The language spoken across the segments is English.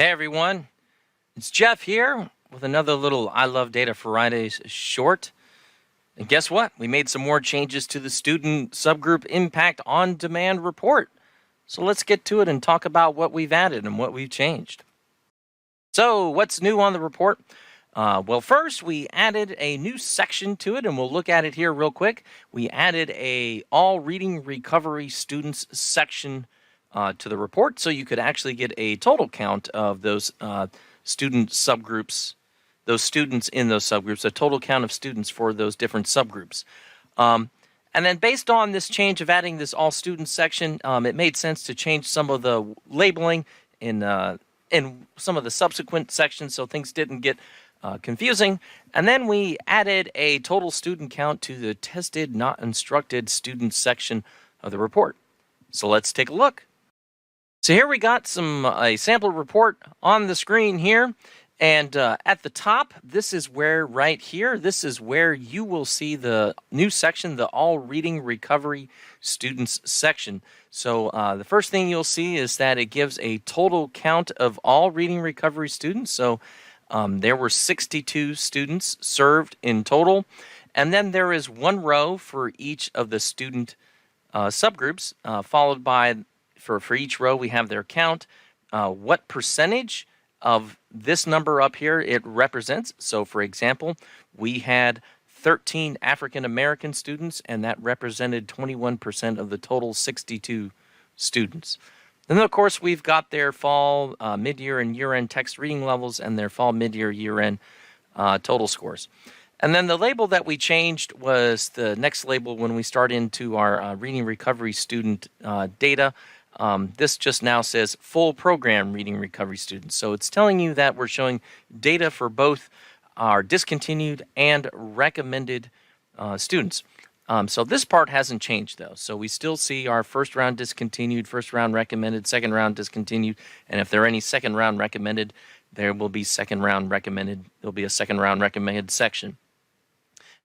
Hey everyone, it's Jeff here with another little I Love Data Fridays short. And guess what? We made some more changes to the student subgroup impact on demand report. So let's get to it and talk about what we've added and what we've changed. So what's new on the report? Well, first we added a new section to it, and we'll look at it here real quick. We added a all reading recovery students section to the report, so you could actually get a total count of those student subgroups, those students in those subgroups, a total count of students for those different subgroups. And then based on this change of adding this all students section, it made sense to change some of the labeling in some of the subsequent sections so things didn't get confusing. And then we added a total student count to the tested, not instructed students section of the report. So let's take a look. So here we got a sample report on the screen here, and at the top, this is where this is where you will see the new section, the All Reading Recovery Students section. So the first thing you'll see is that it gives a total count of all reading recovery students. So there were 62 students served in total, and then there is one row for each of the student subgroups, followed by for each row, we have their count, what percentage of this number up here it represents. So, for example, we had 13 African American students, and that represented 21% of the total 62 students. And then, of course, we've got their fall, mid-year, and year-end text reading levels and their fall, mid-year, year-end total scores. And then the label that we changed was the next label when we start into our reading recovery student data. This just now says full program reading recovery students. So it's telling you that we're showing data for both our discontinued and recommended students. So this part hasn't changed though. So we still see our first round discontinued, first round recommended, second round discontinued, and if there are any second round recommended, there will be second round recommended. There'll be a second round recommended section.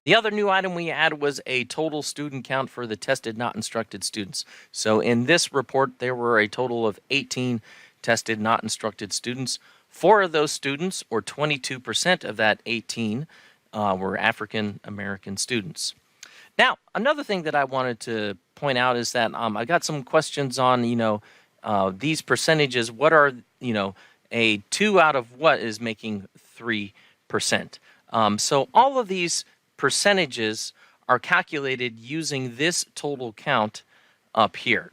The other new item we added was a total student count for the tested, not instructed students. So in this report, there were a total of 18 tested, not instructed students. 4 of those students, or 22% of that 18, were African American students. Now, another thing that I wanted to point out is that I got some questions on, these percentages. What are, a 2 out of what is making 3%? So all of these percentages are calculated using this total count up here.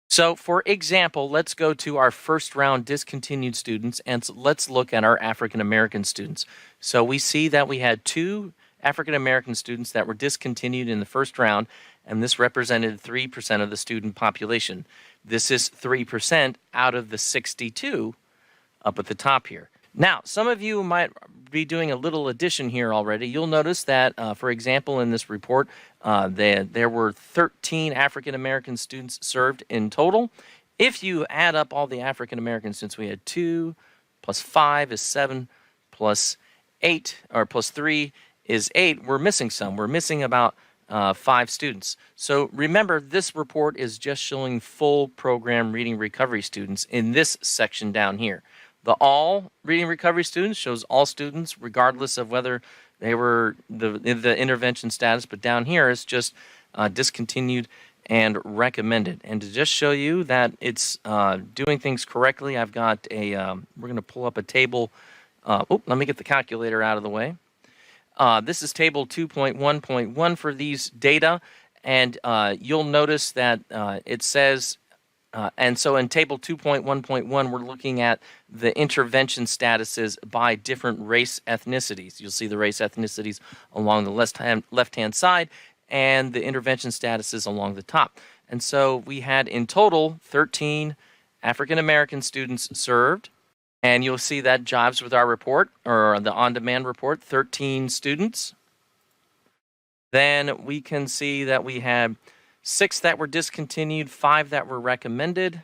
So for example, let's go to our first round discontinued students and let's look at our African American students. So we see that we had 2 African American students that were discontinued in the first round, and this represented 3% of the student population. This is 3% out of the 62 up at the top here. Now, some of you might be doing a little addition here already. You'll notice that, for example, in this report, there were 13 African American students served in total. If you add up all the African American students, we had 2 plus 5 is 7 plus 8, or plus 3 is 8. We're missing some. We're missing about 5 students. So remember, this report is just showing full program reading recovery students in this section down here. The all reading recovery students shows all students regardless of whether they were the intervention status, but down here it's just discontinued and recommended. And to just show you that it's doing things correctly, I've got we're going to pull up a table. Let me get the calculator out of the way. This is table 2.1.1 for these data, and you'll notice that it says and so in table 2.1.1, we're looking at the intervention statuses by different race ethnicities. You'll see the race ethnicities along the left-hand side and the intervention statuses along the top. And so we had in total 13 African American students served. And you'll see that jives with our report, or the on-demand report, 13 students. Then we can see that we had 6 that were discontinued, 5 that were recommended.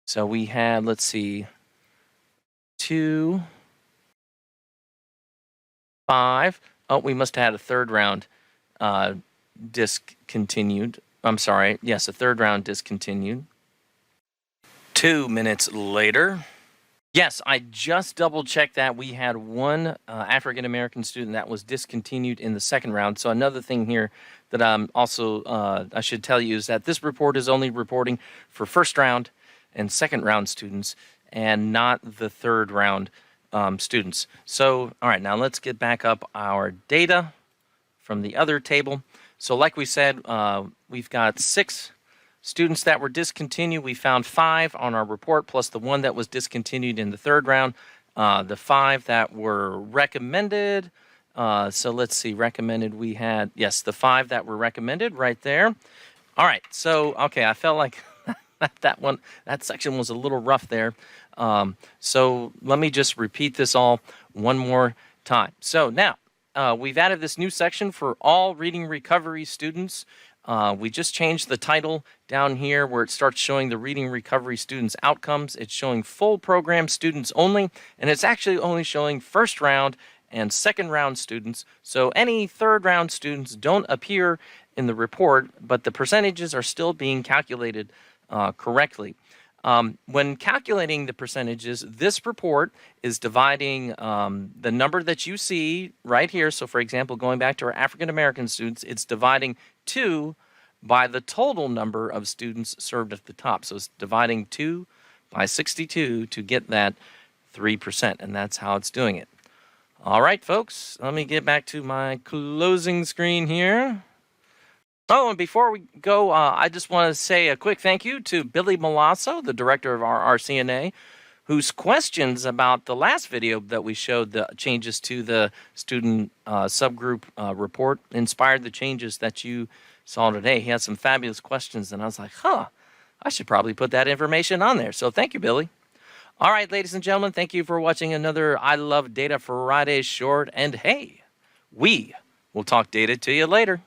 So we had, let's see, 2, 5. Oh, we must have had a third round discontinued. I'm sorry. Yes, a third round discontinued. 2 minutes later. Yes, I just double-checked that. We had one African-American student that was discontinued in the second round. So another thing here that I should tell you is that this report is only reporting for first round and second round students and not the third round students. So, all right, now let's get back up our data from the other table. So like we said, we've got 6 students that were discontinued. We found 5 on our report, plus the one that was discontinued in the third round. The 5 that were recommended. So let's see, recommended we had, yes, the 5 that were recommended right there. All right, so, okay, I felt like that section was a little rough there. So let me just repeat this all one more time. So now, we've added this new section for all reading recovery students. We just changed the title down here where it starts showing the reading recovery students' outcomes. It's showing full program students only, and it's actually only showing first round and second round students. So any third round students don't appear in the report, but the percentages are still being calculated correctly. When calculating the percentages, this report is dividing the number that you see right here. So, for example, going back to our African American students, it's dividing 2 by the total number of students served at the top. So it's dividing 2 by 62 to get that 3%, and that's how it's doing it. All right, folks, let me get back to my closing screen here. Oh, and before we go, I just want to say a quick thank you to Billy Malasso, the director of our RCNA, whose questions about the last video that we showed, the changes to the student subgroup report, inspired the changes that you saw today. He had some fabulous questions, and I was like, I should probably put that information on there. So thank you, Billy. All right, ladies and gentlemen, thank you for watching another I Love Data Friday short, and hey, we will talk data to you later.